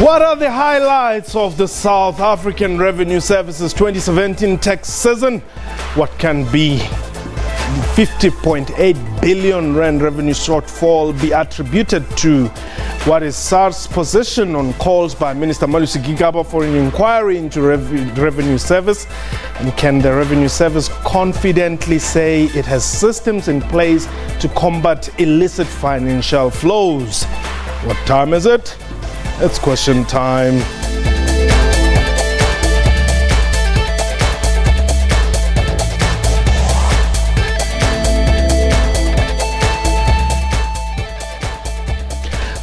What are the highlights of the South African Revenue Service's 2017 tax season? What can be 50.8 billion rand revenue shortfall be attributed to? What is SARS' position on calls by Minister Malusi Gigaba for an inquiry into revenue service? And can the revenue service confidently say it has systems in place to combat illicit financial flows? What time is it? It's question time.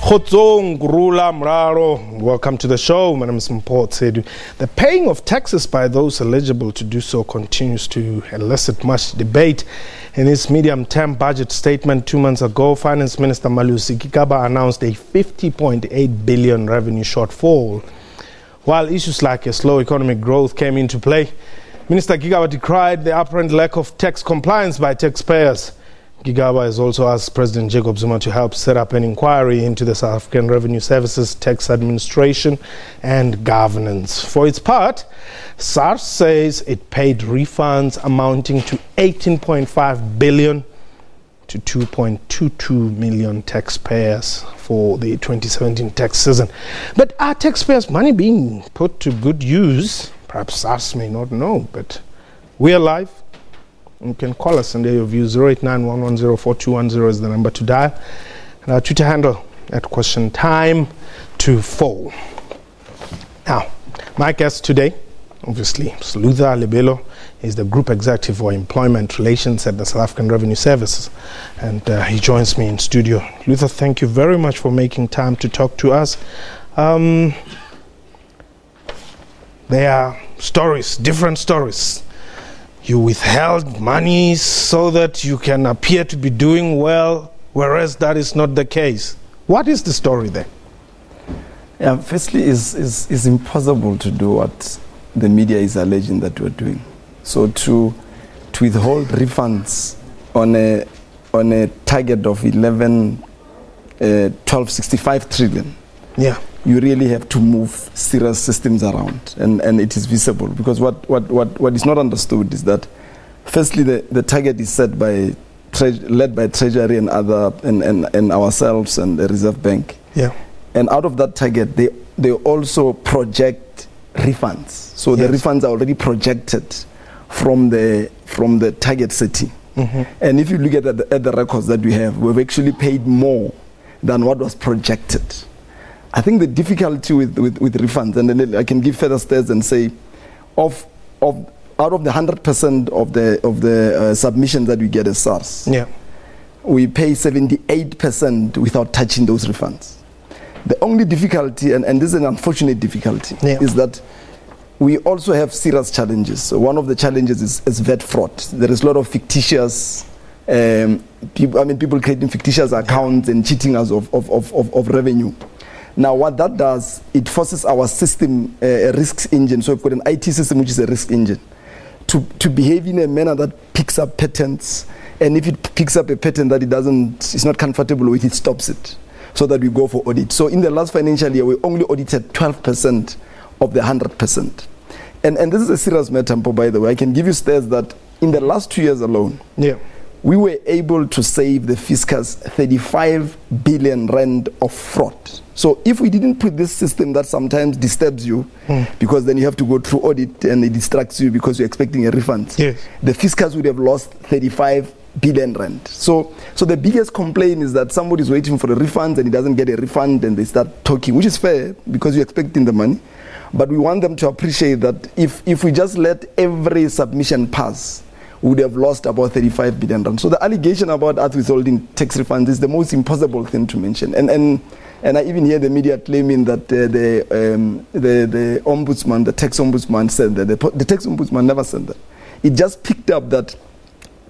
Khotsong Gurula Mraro, welcome to the show. My name is Mpho Tsedu. The paying of taxes by those eligible to do so continues to elicit much debate. In his medium-term budget statement 2 months ago, Finance Minister Malusi Gigaba announced a 50.8 billion revenue shortfall. While issues like a slow economic growth came into play, Minister Gigaba decried the apparent lack of tax compliance by taxpayers. Gigaba has also asked President Jacob Zuma to help set up an inquiry into the South African Revenue Service's tax administration and governance. For its part, SARS says it paid refunds amounting to 18.5 billion to 2.22 million taxpayers for the 2017 tax season. But are taxpayers' money being put to good use? Perhaps SARS may not know, but we're live. You can call us and your views. 0891104210 is the number to dial. And our Twitter handle at question time 24. Now, my guest today, obviously, Luther Lebelo, is the Group Executive for Employment Relations at the South African Revenue Services. And he joins me in studio. Luther, thank you very much for making time to talk to us. There are stories, different stories. You withheld money so that you can appear to be doing well, whereas that is not the case. What is the story there? Yeah, firstly, it's impossible to do what the media is alleging that we're doing. So to withhold refunds on a target of 1265 trillion. Yeah. You really have to move serious systems around, and it is visible, because what is not understood is that firstly the target is set by led by Treasury and other and ourselves and the Reserve Bank. Yeah. And out of that target they also project refunds. So yes, the refunds are already projected from the target setting. Mm-hmm. And if you look at the records that we have, we've actually paid more than what was projected. I think the difficulty with refunds, and then I can give further stats and say, out of the 100% of the submissions that we get as SARS, yeah, we pay 78% without touching those refunds. The only difficulty, and this is an unfortunate difficulty, yeah, is that we also have serious challenges. So one of the challenges is VAT fraud. There is a lot of fictitious people creating fictitious accounts, yeah, and cheating us of revenue. Now, what that does, it forces our system, a risk engine, so we've got an IT system which is a risk engine, to behave in a manner that picks up patterns, and if it picks up a pattern that it's not comfortable with, it stops it, so that we go for audit. So in the last financial year, we only audited 12% of the 100%. And this is a serious matter, by the way. I can give you stats that in the last 2 years alone, yeah, we were able to save the fiscus 35 billion rand of fraud. So if we didn't put this system that sometimes disturbs you, because then you have to go through audit and it distracts you because you're expecting a refund, yes, the fiscus would have lost 35 billion rand. So the biggest complaint is that somebody's waiting for a refund and he doesn't get a refund, and they start talking, which is fair because you're expecting the money. But we want them to appreciate that if we just let every submission pass, we would have lost about 35 billion rand. So the allegation about us withholding tax refunds is the most impossible thing to mention. And I even hear the media claiming that the ombudsman, the tax ombudsman, said that. The tax ombudsman never said that. It just picked up that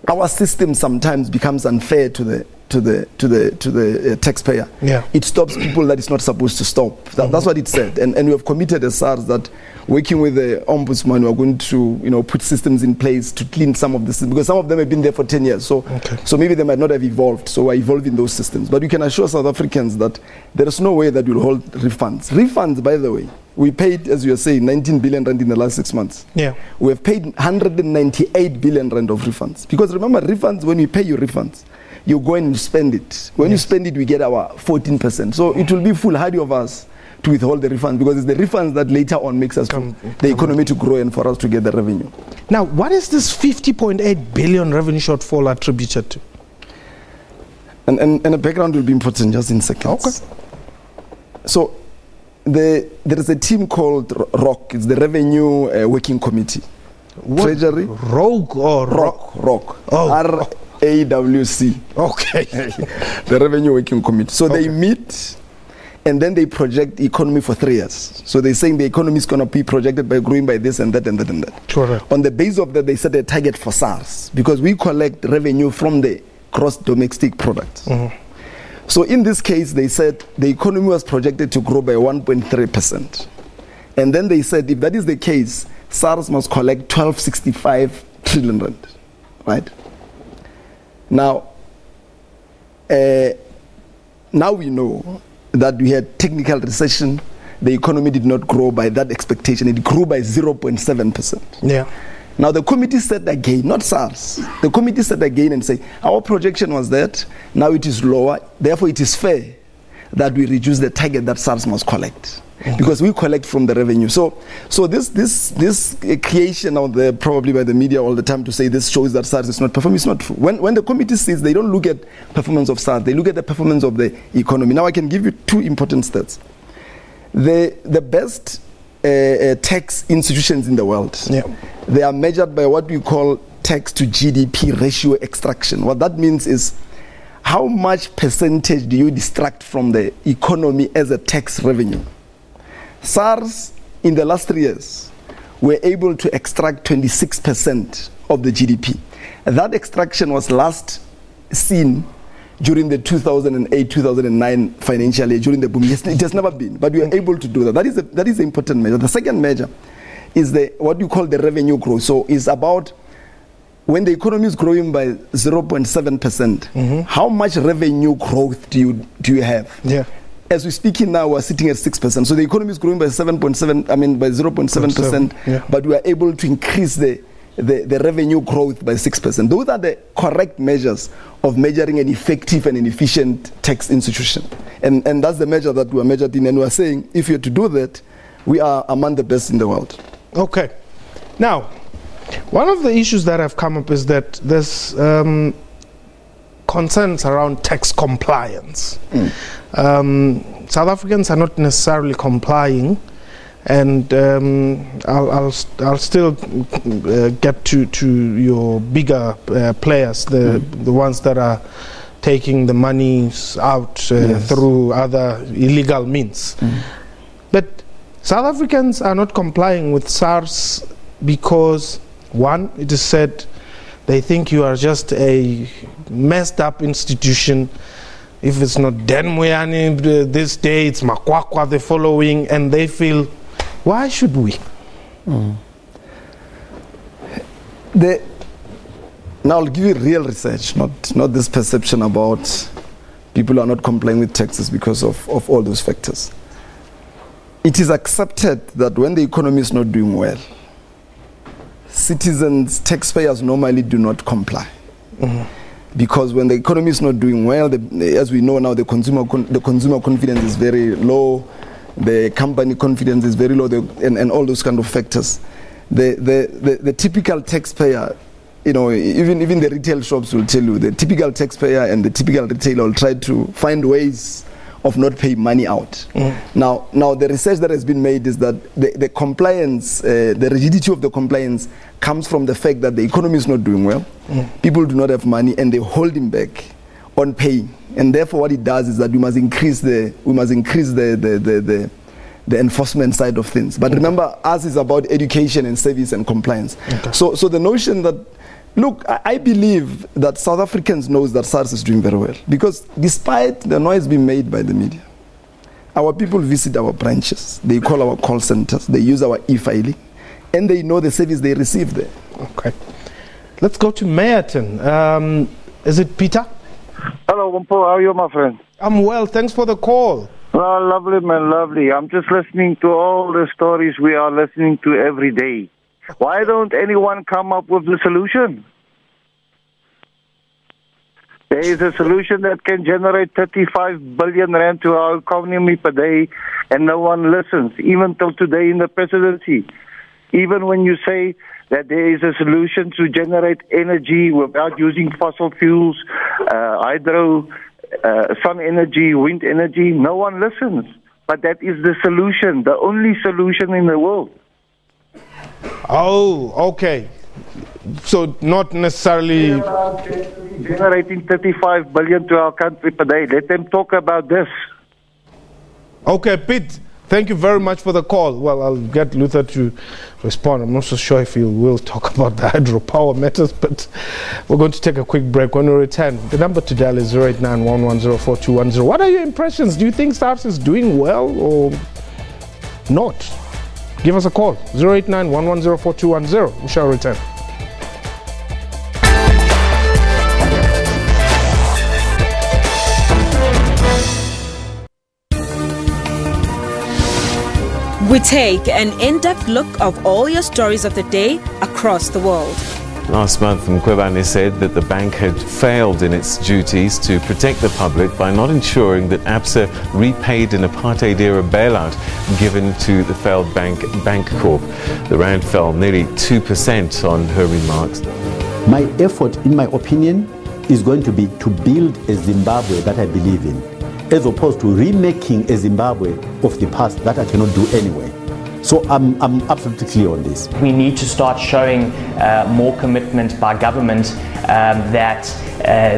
our system sometimes becomes unfair to to the taxpayer. Yeah. It stops people that it's not supposed to stop. That's what it said. And we have committed as SARS that working with the Ombudsman, we are going to put systems in place to clean some of the systems, because some of them have been there for 10 years. So maybe they might not have evolved. So we're evolving those systems. But we can assure South Africans that there is no way that we'll hold refunds. Refunds, by the way, we paid, as you are saying, 19 billion rand in the last 6 months. Yeah. We have paid 198 billion rand of refunds. Because remember, refunds, when we pay you refunds, you go and spend it. When you spend it, we get our 14%. So it will be foolhardy of us to withhold the refunds, because it's the refunds that later on makes us the economy to grow and for us to get the revenue. Now, what is this 50.8 billion revenue shortfall attributed to? And the background will be important just in seconds. Okay. So there is a team called ROC. It's the Revenue Working Committee. What? Treasury? Rogue or ROC. Oh. RAWC. Okay. The Revenue Working Committee. So they meet and then they project the economy for 3 years. So they're saying the economy is going to be projected by growing by this and that and that and that. Correct. On the basis of that, they set a target for SARS, because we collect revenue from the gross domestic product. So in this case, they said the economy was projected to grow by 1.3%. And then they said, if that is the case, SARS must collect 1265 trillion rand, right? Now, now we know that we had technical recession. The economy did not grow by that expectation. It grew by 0.7%. Yeah. Now the committee said again, not SARS, the committee said again and say, our projection was that, now it is lower, therefore it is fair that we reduce the target that SARS must collect. Because we collect from the revenue. So this creation out there, probably by the media all the time, to say this shows that SARS is not performing, is not true. When the committee says, they don't look at performance of SARS, they look at the performance of the economy. Now I can give you two important stats. The best tax institutions in the world, they are measured by what we call tax to GDP ratio extraction. What that means is, how much percentage do you distract from the economy as a tax revenue? SARS, in the last 3 years, were able to extract 26% of the GDP. That extraction was last seen during the 2008-2009 financial year, during the boom. It has never been, but we are able to do that. That is the important measure. The second measure is what you call the revenue growth. So it's about when the economy is growing by 0.7%, how much revenue growth do you have? Yeah. As we're speaking now, we're sitting at 6%. So the economy is growing by 0.7%, but we are able to increase the revenue growth by 6%. Those are the correct measures of measuring an effective and an efficient tax institution. And that's the measure that we are measured in. And we are saying, if you're to do that, we are among the best in the world. Okay. Now, one of the issues that have come up is that there's concerns around tax compliance. South Africans are not necessarily complying, and I'll still get to your bigger players, the ones that are taking the monies out through other illegal means. But South Africans are not complying with SARS because, one, it is said they think you are just a messed up institution. If it's not Den Moyane this day, it's Makwakwa the following, and they feel, why should we? Now I'll give you real research, not this perception about people are not complying with taxes because of all those factors. It is accepted that when the economy is not doing well, citizens, taxpayers normally do not comply. Because when the economy is not doing well, as we know now, the consumer confidence is very low, the company confidence is very low, and all those kind of factors. The typical taxpayer, even the retail shops will tell you, the typical taxpayer and the typical retailer will try to find ways of not paying money out. Now the research that has been made is that the compliance, the rigidity of the compliance comes from the fact that the economy is not doing well. People do not have money and they're holding back on paying. And therefore what it does is that we must increase the enforcement side of things. But remember, us is about education and service and compliance. So the notion that Look, I believe that South Africans knows that SARS is doing very well, because despite the noise being made by the media, our people visit our branches, they call our call centers, they use our e-filing, and they know the service they receive there. Okay. Let's go to Mayerton. Is it Peter? Hello, Wampo. How are you, my friend? I'm well. Thanks for the call. Oh, lovely, man, lovely. I'm just listening to all the stories we are listening to every day. Why don't anyone come up with the solution? There is a solution that can generate 35 billion rand to our economy per day, and no one listens, even till today in the presidency. Even when you say that there is a solution to generate energy without using fossil fuels, hydro, sun energy, wind energy, no one listens. But that is the solution, the only solution in the world. Oh, okay. So not necessarily generating 35 billion to our country per day. Let them talk about this. Okay, Pete, thank you very much for the call. Well, I'll get Luther to respond. I'm not so sure if he will talk about the hydropower matters, but we're going to take a quick break. When we return, the number to dial is 0891104210. What are your impressions? Do you think SARS is doing well or not? Give us a call, 0891104210. We shall return. We take an in-depth look of all your stories of the day across the world. Last month, Mkhwebane said that the bank had failed in its duties to protect the public by not ensuring that ABSA repaid an apartheid-era bailout given to the failed bank, Bank-Corp. The rand fell nearly 2% on her remarks. My effort, in my opinion, is going to be to build a Zimbabwe that I believe in, as opposed to remaking a Zimbabwe of the past that I cannot do anyway. So I'm absolutely clear on this. We need to start showing more commitment by government that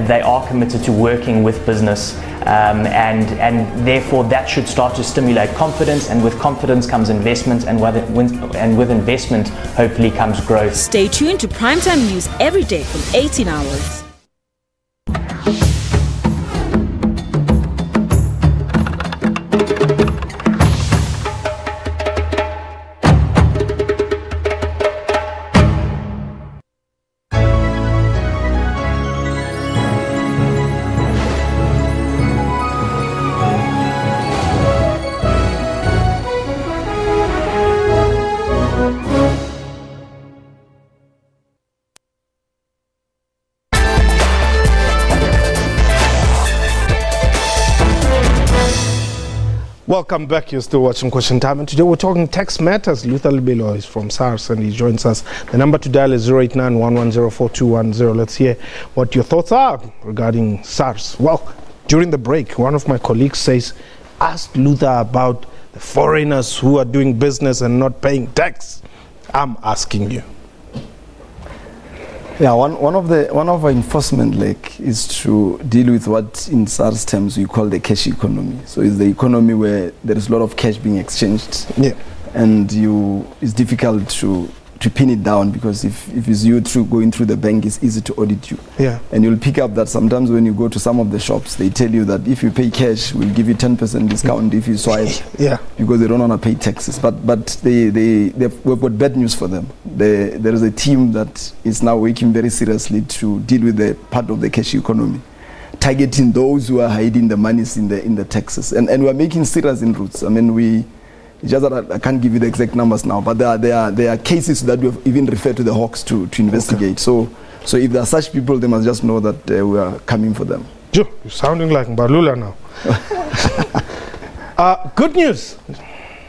they are committed to working with business, and therefore that should start to stimulate confidence, and with confidence comes investment, and with investment hopefully comes growth. Stay tuned to Primetime News every day from 18 hours. Welcome back. You're still watching Question Time, and today we're talking tax matters. Luther Libelo is from SARS and he joins us. The number to dial is 0891104210. Let's hear what your thoughts are regarding SARS. Well, during the break, one of my colleagues says, ask Luther about the foreigners who are doing business and not paying tax. I'm asking you. Yeah, one of our enforcement leg is to deal with what in SARS terms we call the cash economy. So it's the economy where there is a lot of cash being exchanged, yeah, and it's difficult to pin it down, because if it's you going through the bank, it's easy to audit you. Yeah. And you'll pick up that sometimes when you go to some of the shops, they tell you that if you pay cash, we'll give you 10% discount if you swipe. Yeah. Because they don't want to pay taxes. But we've got bad news for them. There is a team that is now working very seriously to deal with the part of the cash economy, targeting those who are hiding the monies in the taxes. And we're making serious inroads. I mean, it's just that I can't give you the exact numbers now, but there are cases that we have even referred to the Hawks to investigate. Okay. So if there are such people, they must just know that we are coming for them. Joe, you're sounding like Mbalula now. Good news.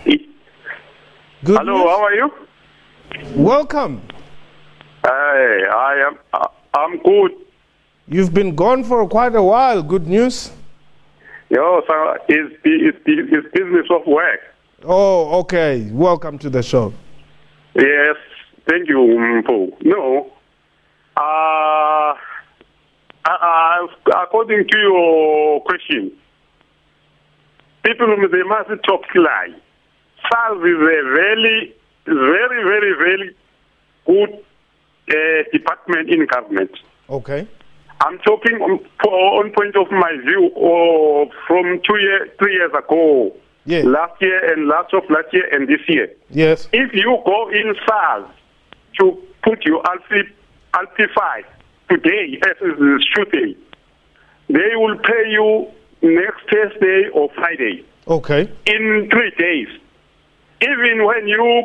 Good Hello, news. how are you? Welcome. I'm good. You've been gone for quite a while. Good news. Yo, so it's business of work. Oh, okay. Welcome to the show. Yes, thank you, Mpo. No, according to your question, people, they must talk lie. SARS is a very, very, very, very good department in government. Okay. I'm talking on point of my view from 3 years ago. Yes. Last year and last year and this year. Yes. If you go in SARS to put your RP5 today, as is shooting, they will pay you next Thursday or Friday. Okay. In 3 days. Even when you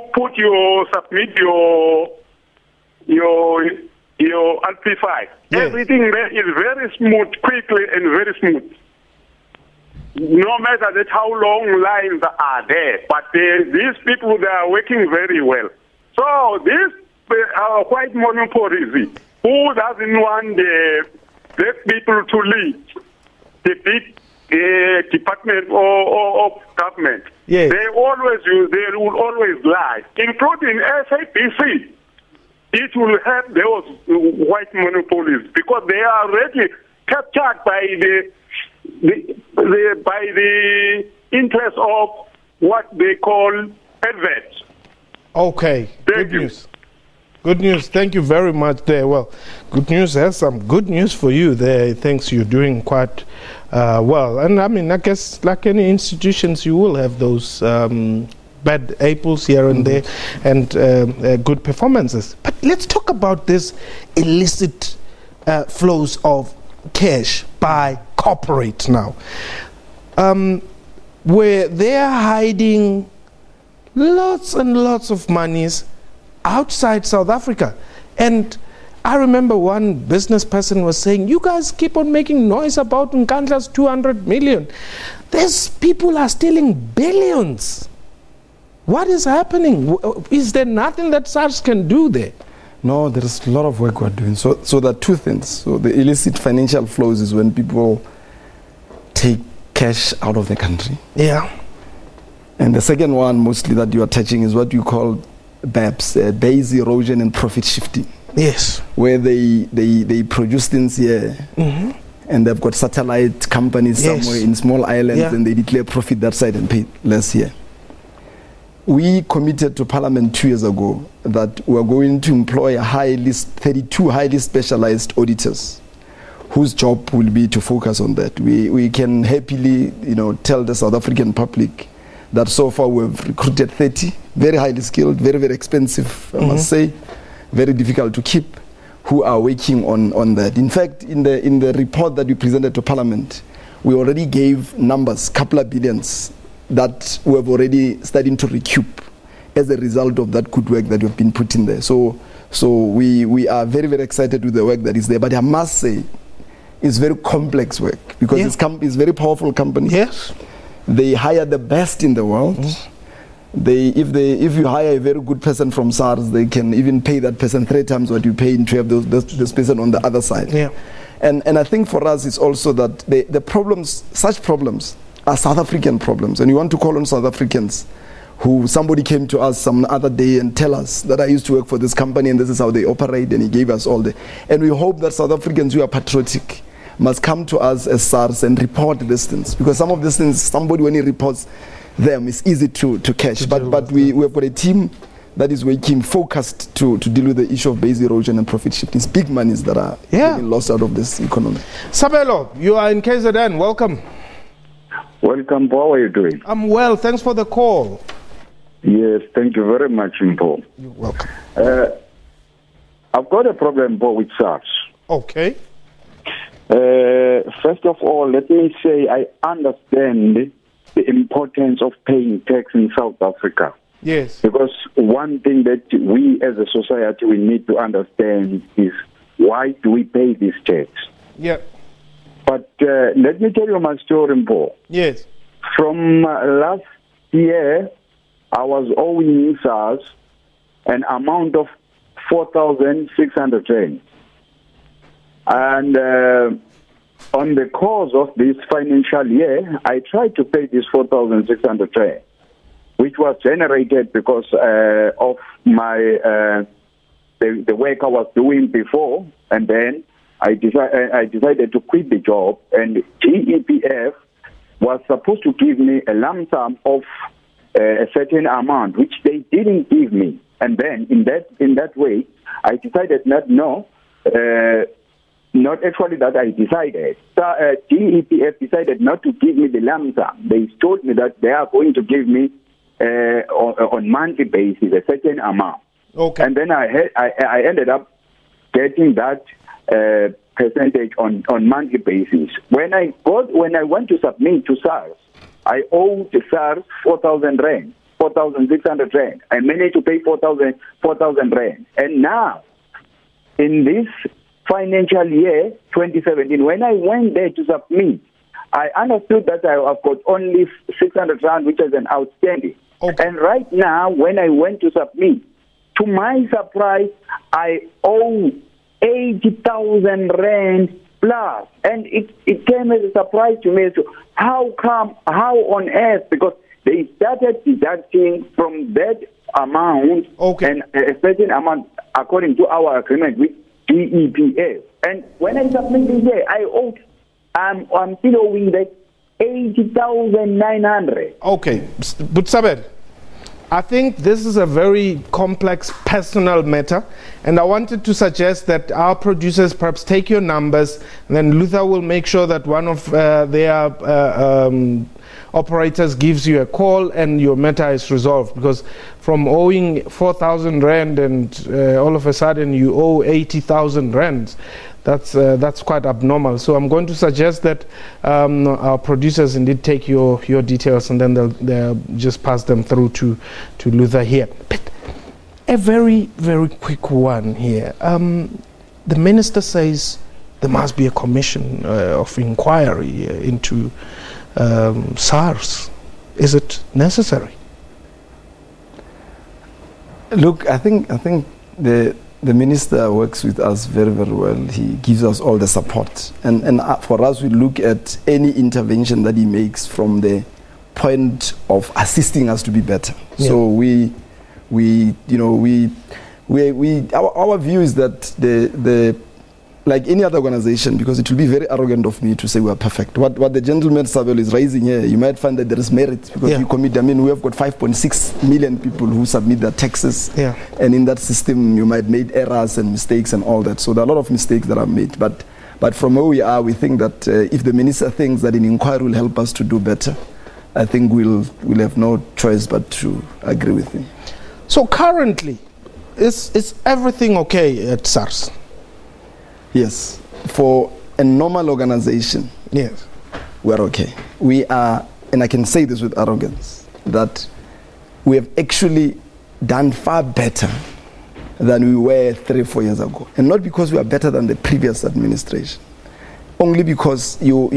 submit your RP5, yes. everything there is very smooth, quickly and very smooth. No matter that how long lines are there, but these people, they are working very well. So these are quite monopolies. Who doesn't want the black people to lead the big department or government? Yes. They will always lie, including SABC. It will help those white monopolies because they are already captured by the interest of what they call adverts. Okay. Good news. Good news. Thank you very much there. Well, good news has some good news for you there. Thanks, you're doing quite well. And I mean, I guess like any institutions, you will have those bad apples here and there and good performances. But let's talk about this illicit flows of cash by corporate now, where they're hiding lots and lots of monies outside South Africa. And I remember one business person was saying, you guys keep on making noise about Nkandla's 200 million. These people are stealing billions. What is happening? Is there nothing that SARS can do there? No, there is a lot of work we're doing. So there are two things. So the illicit financial flows is when people take cash out of the country. Yeah. And the second one, mostly that you are touching, is what you call BEPS, base erosion and profit shifting. Yes. Where they produce things here, and they've got satellite companies somewhere in small islands, and they declare profit that side and pay less here. We committed to Parliament 2 years ago that we're going to employ 32 highly specialized auditors whose job will be to focus on that. We can happily, tell the South African public that so far we've recruited 30, very highly skilled, very, very expensive, I must say, very difficult to keep, who are working on that. In fact, in the report that we presented to Parliament, we already gave numbers, couple of billions, that we have already starting to recoup as a result of that good work that we've been putting there. So we are very, very excited with the work that is there. But I must say, it's very complex work because it's very powerful company. Yes. They hire the best in the world. If you hire a very good person from SARS, they can even pay that person 3 times what you pay to have this person on the other side. Yeah. And I think for us, it's also that the problems, such problems, are South African problems. And you want to call on South Africans who somebody came to us some other day and tell us that I used to work for this company and this is how they operate, and he gave us all the. And we hope that South Africans who are patriotic must come to us as SARS and report these things, because some of these things, somebody when he reports them, it's easy to catch. But we have got a team that is working focused to deal with the issue of base erosion and profit shifting. It's big monies that are being lost out of this economy. Sabelo, you are in KZN. Welcome. Welcome, Paul. How are you doing? I'm well. Thanks for the call. Yes, thank you very much, Paul. You're welcome. I've got a problem, Paul, with SARS. Okay. First of all, let me say I understand the importance of paying tax in South Africa. Yes. Because one thing that we as a society we need to understand is why do we pay this tax? Yeah. But let me tell you my story, Paul. Yes. From last year, I was owing SARS an amount of 4,600 rand. And on the course of this financial year, I tried to pay this 4,600 rand, which was generated because of my the work I was doing before, and then I decided to quit the job, and GEPF was supposed to give me a lump sum of a certain amount, which they didn't give me. And then in that way, I decided not actually that I decided. So, DEPF decided not to give me the lump sum. They told me that they are going to give me on monthly basis a certain amount. Okay. And then I ended up getting that percentage on monthly basis. When I went to submit to SARS, I owed SARS 4,000 rand, 4,600 rand. I managed to pay 4,000 rand. And now, in this financial year 2017, when I went there to submit, I understood that I've got only 600 rand, which is an outstanding. Okay. And right now, when I went to submit, to my surprise, I owe 80,000 rand plus. And it came as a surprise to me. So how on earth? Because they started deducting from that amount and a certain amount according to our agreement with DEPF. And when I submitted here, I'm still owing that 80,900. Okay, but Sabed, I think this is a very complex personal matter, and I wanted to suggest that our producers perhaps take your numbers, and then Luther will make sure that one of their operators gives you a call and your matter is resolved, because from owing 4,000 rand and all of a sudden you owe 80,000 rand, that's quite abnormal. So I'm going to suggest that our producers indeed take your details, and then they'll just pass them through to Luther here. But a very, very quick one here. The minister says there must be a commission of inquiry into SARS. Is it necessary? Look, I think the minister works with us very, very well. He gives us all the support. And for us, we look at any intervention that he makes from the point of assisting us to be better. Yeah. So our view is that like any other organization, because it will be very arrogant of me to say we are perfect. What the gentleman Sabel is raising here, you might find that there is merit, because we have got 5.6 million people who submit their taxes, and in that system you might make errors and mistakes and all that. So there are a lot of mistakes that are made. But from where we are, we think that if the minister thinks that an inquiry will help us to do better, I think we'll have no choice but to agree with him. So currently, is everything okay at SARS? Yes, for a normal organization, yes, we're okay. We are, and I can say this with arrogance, that we have actually done far better than we were 3 or 4 years ago. And not because we are better than the previous administration, only because you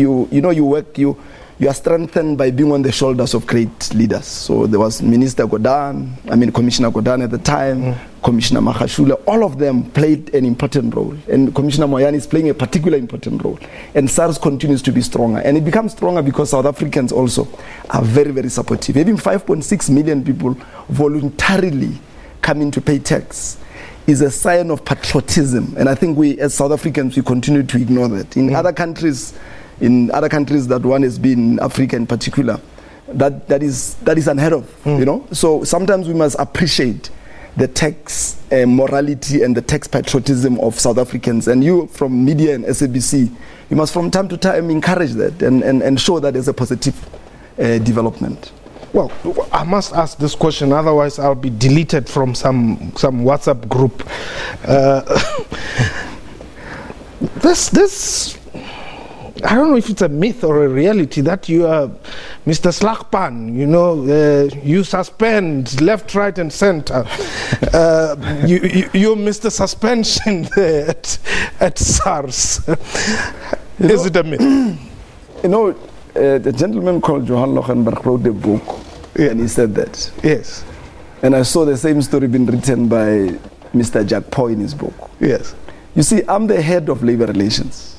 are strengthened by being on the shoulders of great leaders. So there was Commissioner Godan at the time, Commissioner Mahashula, all of them played an important role. And Commissioner Moyani is playing a particular important role. And SARS continues to be stronger. And it becomes stronger because South Africans also are very, very supportive. Even 5.6 million people voluntarily coming to pay tax is a sign of patriotism. And I think we, as South Africans, we continue to ignore that. In other countries that one has been, Africa in particular, that is unheard of, So sometimes we must appreciate the tax morality and the tax patriotism of South Africans. And you, from media and SABC, you must from time to time encourage that and show that as a positive development. Well, I must ask this question, otherwise I'll be deleted from some WhatsApp group. This I don't know if it's a myth or a reality that you are Mr. Slagpan, you suspend left, right, and center. You're Mr. Suspension there at SARS. Is it a myth? The gentleman called Johan Lochenberg wrote a book, and he said that. Yes. And I saw the same story being written by Mr. Jack Poy in his book. Yes. You see, I'm the head of labor relations.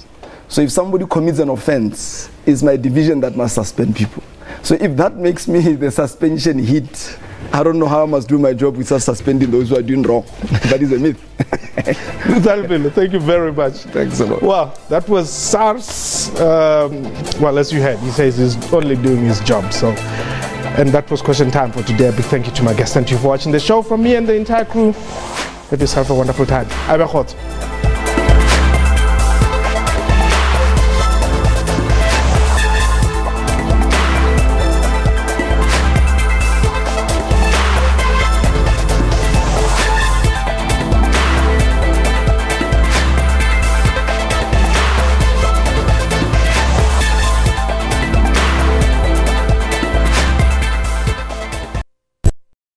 So if somebody commits an offense, it's my division that must suspend people. So if that makes me the suspension hit, I don't know how I must do my job without suspending those who are doing wrong. That is a myth. Thank you very much. Thanks a lot. Well, that was SARS. Well, as you heard, he says he's only doing his job. So And that was question time for today. A big thank you to my guest and to you for watching the show. From me and the entire crew, have yourself a wonderful time.